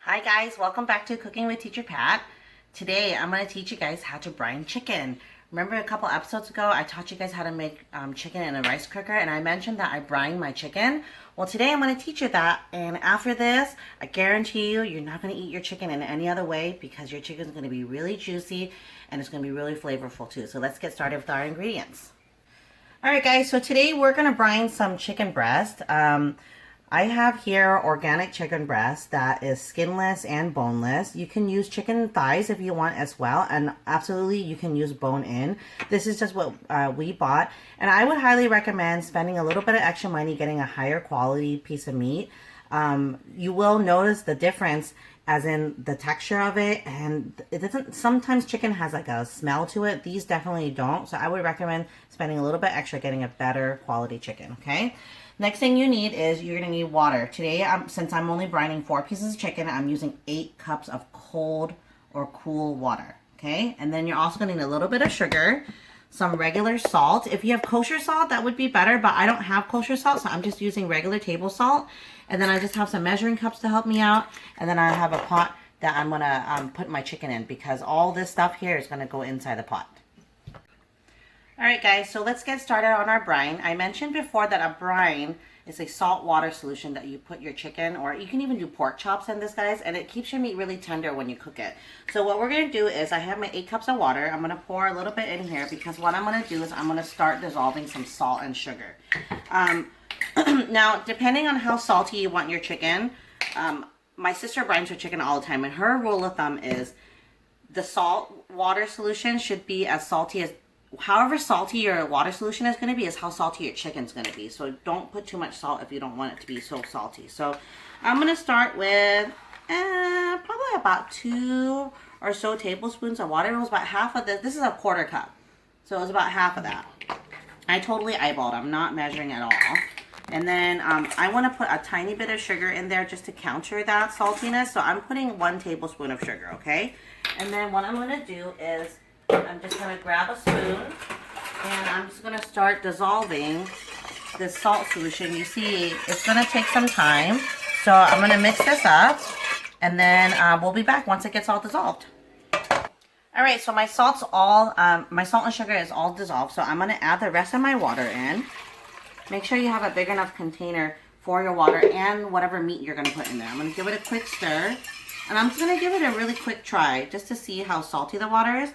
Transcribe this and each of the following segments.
Hi guys, welcome back to Cooking with Teacher Pat. Today I'm going to teach you guys how to brine chicken. Remember a couple episodes ago I taught you guys how to make chicken in a rice cooker, and I mentioned that I brine my chicken. Well, today I'm going to teach you that, and after this I guarantee you're not going to eat your chicken in any other way because your chicken is going to be really juicy and it's going to be really flavorful too. So let's get started with our ingredients. Alright guys, so today we're going to brine some chicken breast. I have here organic chicken breast that is skinless and boneless. You can use chicken thighs if you want as well, and absolutely you can use bone in. This is just what we bought, and I would highly recommend spending a little bit of extra money getting a higher quality piece of meat. You will notice the difference as in the texture of it, and it doesn't, sometimes chicken has like a smell to it. These definitely don't, so I would recommend spending a little bit extra getting a better quality chicken, okay? Next thing you need is you're going to need water. Today, since I'm only brining 4 pieces of chicken, I'm using 8 cups of cold or cool water, okay? And then you're also going to need a little bit of sugar, some regular salt. If you have kosher salt, that would be better, but I don't have kosher salt, so I'm just using regular table salt. And then I just have some measuring cups to help me out. And then I have a pot that I'm going to put my chicken in because all this stuff here is going to go inside the pot. Alright guys, so let's get started on our brine. I mentioned before that a brine is a salt water solution that you put your chicken, or you can even do pork chops in this, guys, and it keeps your meat really tender when you cook it. So what we're going to do is I have my 8 cups of water. I'm going to pour a little bit in here because what I'm going to do is I'm going to start dissolving some salt and sugar. Now, depending on how salty you want your chicken, my sister brines her chicken all the time, and her rule of thumb is the salt water solution should be as salty as however salty your water solution is going to be is how salty your chicken's going to be. So don't put too much salt if you don't want it to be so salty. So I'm going to start with probably about 2 or so tablespoons of water. It was about half of this. This is a 1/4 cup. So it was about half of that. I totally eyeballed. I'm not measuring at all. And then I want to put a tiny bit of sugar in there just to counter that saltiness. So I'm putting 1 tablespoon of sugar, okay? And then what I'm going to do is I'm just going to grab a spoon and I'm just going to start dissolving this salt solution. You see, it's going to take some time. So I'm going to mix this up and then we'll be back once it gets all dissolved. Alright, so my salt's all, my salt and sugar is all dissolved. So I'm going to add the rest of my water in. Make sure you have a big enough container for your water and whatever meat you're going to put in there. I'm going to give it a quick stir. And I'm just going to give it a really quick try just to see how salty the water is.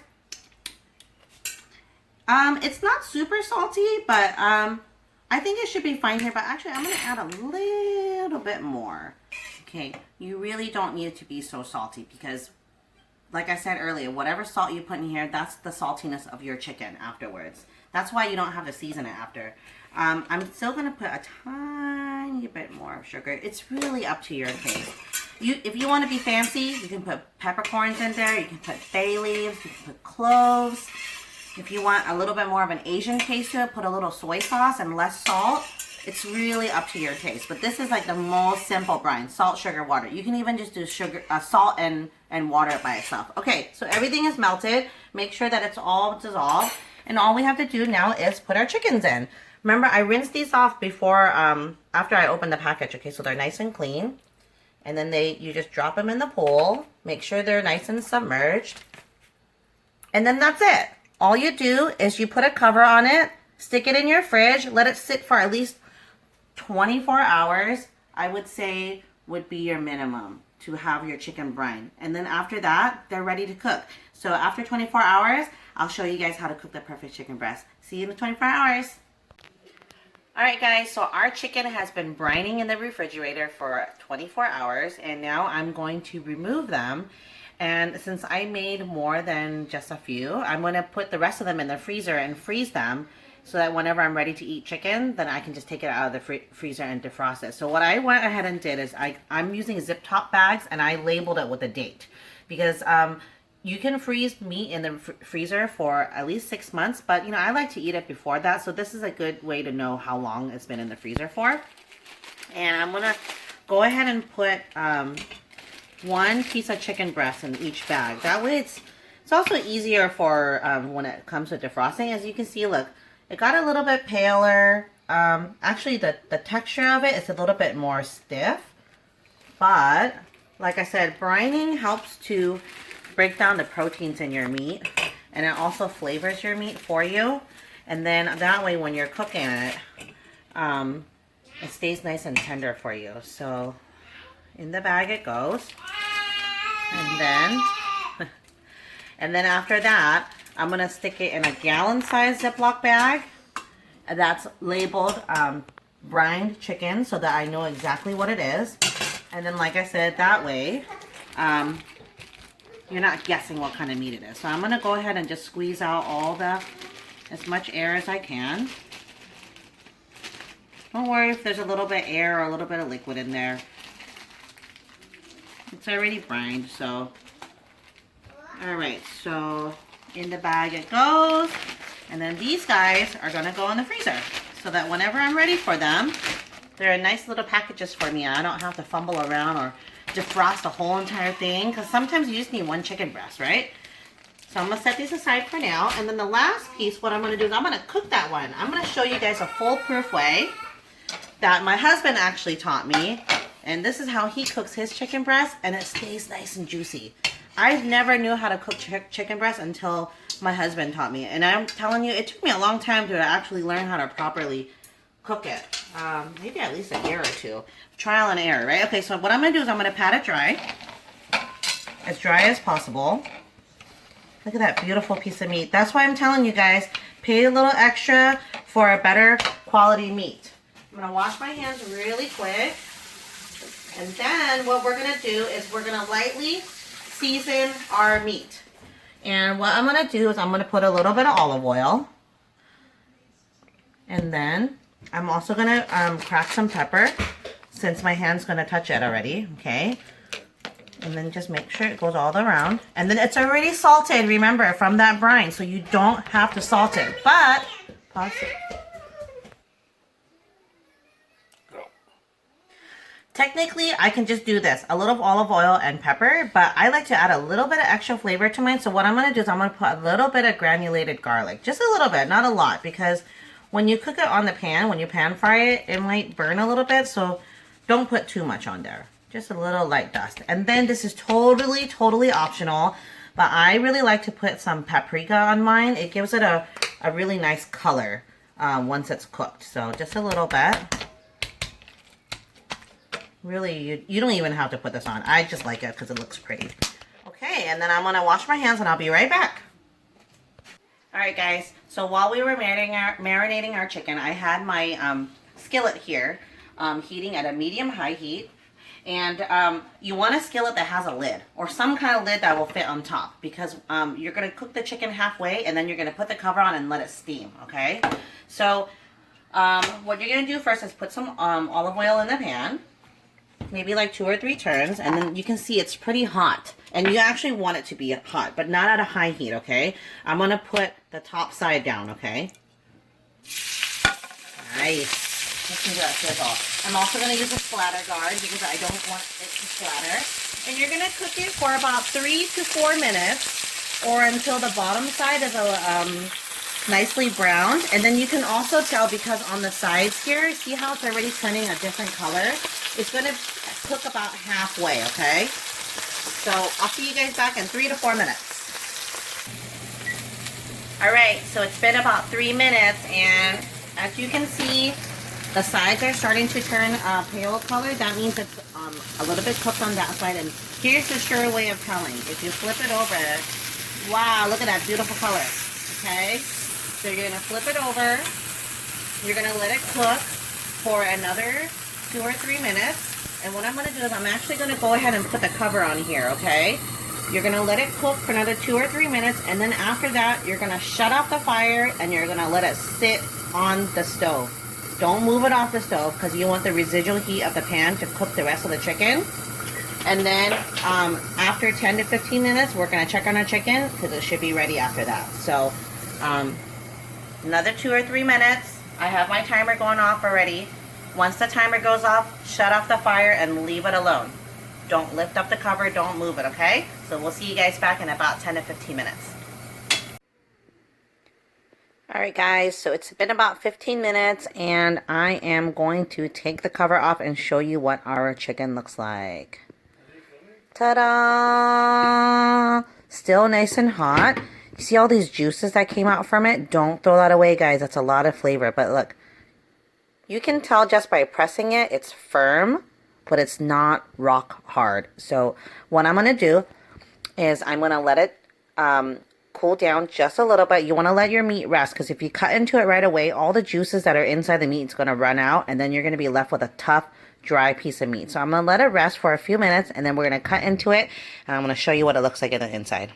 It's not super salty, but I think it should be fine here. But actually, I'm going to add a little bit more. Okay, you really don't need it to be so salty because, like I said earlier, whatever salt you put in here, that's the saltiness of your chicken afterwards. That's why you don't have to season it after. I'm still going to put a tiny bit more of sugar. It's really up to your taste. If you want to be fancy, you can put peppercorns in there. You can put bay leaves. You can put cloves. If you want a little bit more of an Asian taste to it, put a little soy sauce and less salt. It's really up to your taste. But this is like the most simple brine. Salt, sugar, water. You can even just do sugar, salt and water by itself. Okay, so everything is melted. Make sure that it's all dissolved. And all we have to do now is put our chickens in. Remember, I rinsed these off before, after I opened the package. Okay, so they're nice and clean. And then you just drop them in the pool. Make sure they're nice and submerged. And then that's it. All you do is you put a cover on it, stick it in your fridge, let it sit for at least 24 hours, I would say would be your minimum to have your chicken brine. And then after that, they're ready to cook. So after 24 hours, I'll show you guys how to cook the perfect chicken breast. See you in the 24 hours. Alright guys, so our chicken has been brining in the refrigerator for 24 hours, and now I'm going to remove them. And since I made more than just a few, I'm going to put the rest of them in the freezer and freeze them so that whenever I'm ready to eat chicken, then I can just take it out of the freezer and defrost it. So what I went ahead and did is I'm using zip top bags, and I labeled it with a date. Because you can freeze meat in the freezer for at least 6 months, but you know, I like to eat it before that. So this is a good way to know how long it's been in the freezer for. And I'm going to go ahead and put 1 piece of chicken breast in each bag. That way it's also easier for when it comes to defrosting. As you can see, look, it got a little bit paler. Actually, the texture of it is a little bit more stiff, but like I said, brining helps to break down the proteins in your meat, and it also flavors your meat for you. And then that way when you're cooking it, it stays nice and tender for you. So in the bag it goes. And then, and then after that, I'm going to stick it in a gallon-sized Ziploc bag that's labeled brined chicken so that I know exactly what it is. And then, like I said, that way, you're not guessing what kind of meat it is. So I'm going to go ahead and just squeeze out as much air as I can. Don't worry if there's a little bit of air or a little bit of liquid in there. It's already brined, so. Alright, so in the bag it goes. And then these guys are going to go in the freezer so that whenever I'm ready for them, they're nice little packages for me. I don't have to fumble around or defrost the whole entire thing, because sometimes you just need one chicken breast, right? So I'm going to set these aside for now. And then the last piece, what I'm going to do is I'm going to cook that one. I'm going to show you guys a foolproof way that my husband actually taught me. And this is how he cooks his chicken breast, and it stays nice and juicy. I never knew how to cook chicken breast until my husband taught me. And I'm telling you, it took me a long time to actually learn how to properly cook it. Maybe at least a year or two. Trial and error, right? Okay, so what I'm going to do is I'm going to pat it dry. As dry as possible. Look at that beautiful piece of meat. That's why I'm telling you guys, pay a little extra for a better quality meat. I'm going to wash my hands really quick. And then what we're going to do is we're going to lightly season our meat. And what I'm going to do is I'm going to put a little bit of olive oil. And then I'm also going to crack some pepper, since my hand's going to touch it already, okay? And then just make sure it goes all around. And then it's already salted, remember, from that brine, so you don't have to salt it. But, pause it. Technically, I can just do this, a little olive oil and pepper, but I like to add a little bit of extra flavor to mine. So what I'm going to do is I'm going to put a little bit of granulated garlic, just a little bit, not a lot, because when you cook it on the pan, when you pan fry it, it might burn a little bit, so don't put too much on there. Just a little light dust. And then this is totally optional, but I really like to put some paprika on mine. It gives it a really nice color once it's cooked. So just a little bit. Really, you don't even have to put this on. I just like it because it looks pretty. Okay, and then I'm going to wash my hands and I'll be right back. Alright guys, so while we were marinating our chicken, I had my skillet here heating at a medium-high heat. And you want a skillet that has a lid, or some kind of lid that will fit on top, because you're going to cook the chicken halfway and then you're going to put the cover on and let it steam, okay? So what you're going to do first is put some olive oil in the pan. Maybe like 2 or 3 turns, and then you can see it's pretty hot. And you actually want it to be hot, but not at a high heat, okay? I'm going to put the top side down, okay? Nice. Listen to that sizzle. I'm also going to use a splatter guard because I don't want it to splatter. And you're going to cook it for about 3 to 4 minutes, or until the bottom side is nicely browned. And then you can also tell, because on the sides here, see how it's already turning a different color? It's going to cook about halfway, okay? So I'll see you guys back in 3 to 4 minutes. Alright, so it's been about 3 minutes, and as you can see, the sides are starting to turn pale color. That means it's a little bit cooked on that side. And here's the sure way of telling. If you flip it over, wow, look at that beautiful color. Okay? So you're going to flip it over. You're going to let it cook for another 2 or 3 minutes. And what I'm going to do is I'm actually going to go ahead and put the cover on here, okay? You're going to let it cook for another 2 or 3 minutes, and then after that, you're going to shut off the fire and you're going to let it sit on the stove. Don't move it off the stove because you want the residual heat of the pan to cook the rest of the chicken. And then after 10 to 15 minutes, we're going to check on our chicken because it should be ready after that. So another 2 or 3 minutes. I have my timer going off already. Once the timer goes off, shut off the fire and leave it alone. Don't lift up the cover, don't move it, okay? So we'll see you guys back in about 10 to 15 minutes. Alright guys, so it's been about 15 minutes and I am going to take the cover off and show you what our chicken looks like. Ta-da! Still nice and hot. You see all these juices that came out from it? Don't throw that away, guys. That's a lot of flavor. But look, you can tell just by pressing it, it's firm, but it's not rock hard. So what I'm going to do is I'm going to let it cool down just a little bit. You want to let your meat rest, because if you cut into it right away, all the juices that are inside the meat is going to run out, and then you're going to be left with a tough, dry piece of meat. So I'm going to let it rest for a few minutes, and then we're going to cut into it, and I'm going to show you what it looks like in the inside.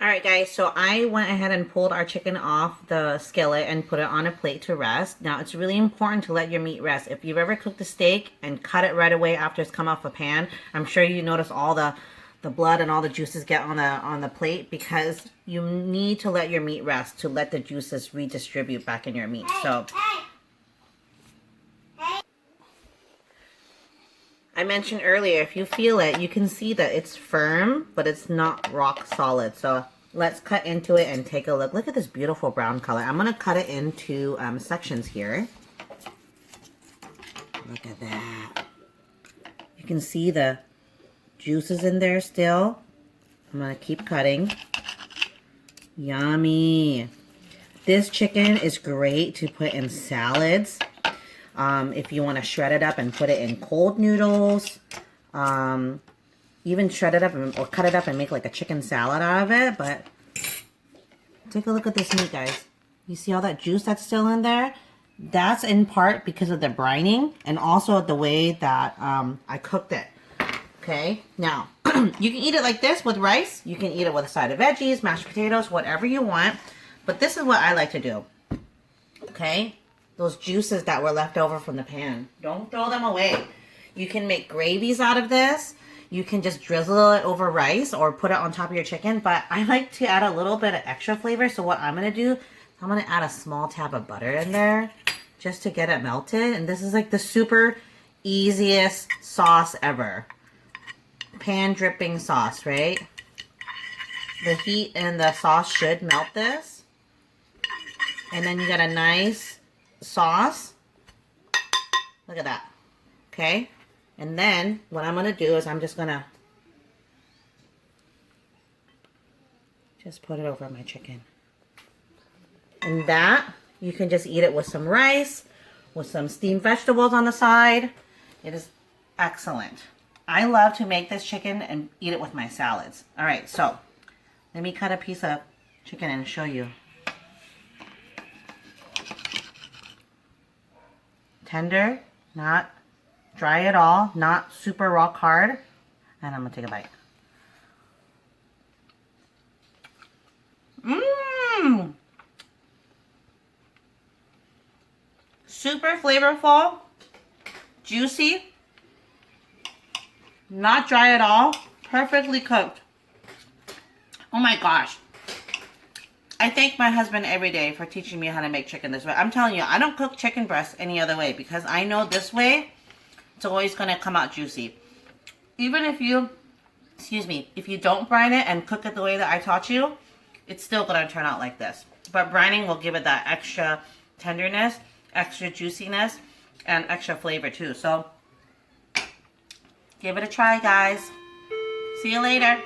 Alright guys, so I went ahead and pulled our chicken off the skillet and put it on a plate to rest. Now it's really important to let your meat rest. If you've ever cooked a steak and cut it right away after it's come off a pan, I'm sure you notice all the blood and all the juices get on the plate, because you need to let your meat rest to let the juices redistribute back in your meat. So I mentioned earlier, if you feel it, you can see that it's firm, but it's not rock solid. So let's cut into it and take a look. Look at this beautiful brown color. I'm going to cut it into sections here. Look at that. You can see the juices in there still. I'm going to keep cutting. Yummy. This chicken is great to put in salads. If you want to shred it up and put it in cold noodles, even shred it up or cut it up and make like a chicken salad out of it. But take a look at this meat, guys. You see all that juice that's still in there? That's in part because of the brining and also the way that I cooked it. Okay, now you can eat it like this with rice. You can eat it with a side of veggies, mashed potatoes, whatever you want. But this is what I like to do. Okay. Those juices that were left over from the pan, don't throw them away. You can make gravies out of this. You can just drizzle it over rice or put it on top of your chicken. But I like to add a little bit of extra flavor. So what I'm going to do, I'm going to add a small tab of butter in there just to get it melted. And this is like the super easiest sauce ever. Pan dripping sauce, right? The heat in the sauce should melt this. And then you got a nice sauce. Look at that. Okay, and then what I'm gonna do is I'm just gonna put it over my chicken, and that you can just eat it with some rice, with some steamed vegetables on the side. It is excellent. I love to make this chicken and eat it with my salads. All right, so let me cut a piece of chicken and show you. Tender, not dry at all, not super rock hard. And I'm gonna take a bite. Mmm! Super flavorful, juicy, not dry at all, perfectly cooked. Oh my gosh. I thank my husband every day for teaching me how to make chicken this way. I'm telling you, I don't cook chicken breast any other way, because I know this way, it's always going to come out juicy. Even if you, if you don't brine it and cook it the way that I taught you, it's still going to turn out like this. But brining will give it that extra tenderness, extra juiciness, and extra flavor too. So, give it a try, guys. See you later.